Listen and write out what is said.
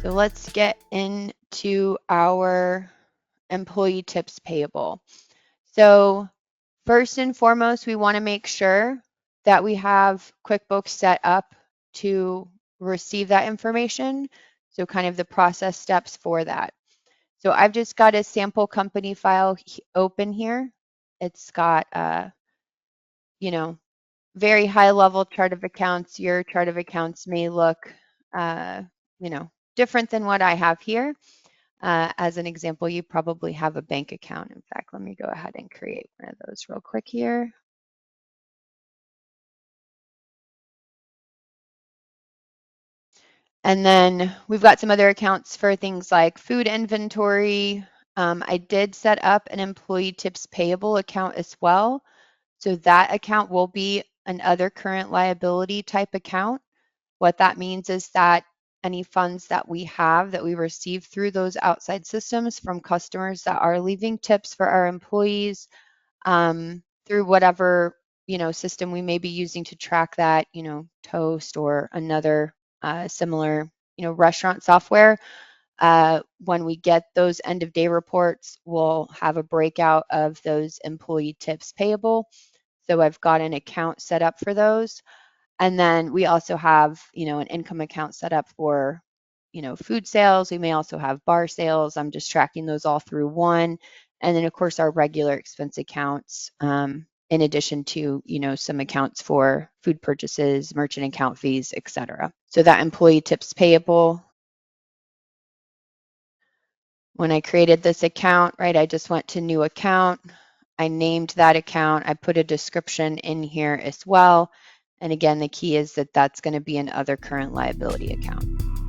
So let's get into our employee tips payable. So first and foremost, we want to make sure that we have QuickBooks set up to receive that information. So kind of the process steps for that. So I've just got a sample company file open here. It's got very high level chart of accounts. Your chart of accounts may look, uh, different than what I have here. As an example, you probably have a bank account. In fact, let me go ahead and create one of those real quick here. And then we've got some other accounts for things like food inventory. I did set up an employee tips payable account as well. So that account will be an other current liability type account. What that means is that any funds that we have that we receive through those outside systems from customers that are leaving tips for our employees, through whatever system we may be using to track that, Toast or another similar restaurant software. When we get those end of day reports, we'll have a breakout of those employee tips payable. So I've got an account set up for those. And then we also have, an income account set up for, food sales. We may also have bar sales. I'm just tracking those all through one. And then of course our regular expense accounts, in addition to, some accounts for food purchases, merchant account fees, etc. So that employee tips payable, when I created this account, right, I just went to new account. I named that account. I put a description in here as well. And again, the key is that that's going to be an other current liability account.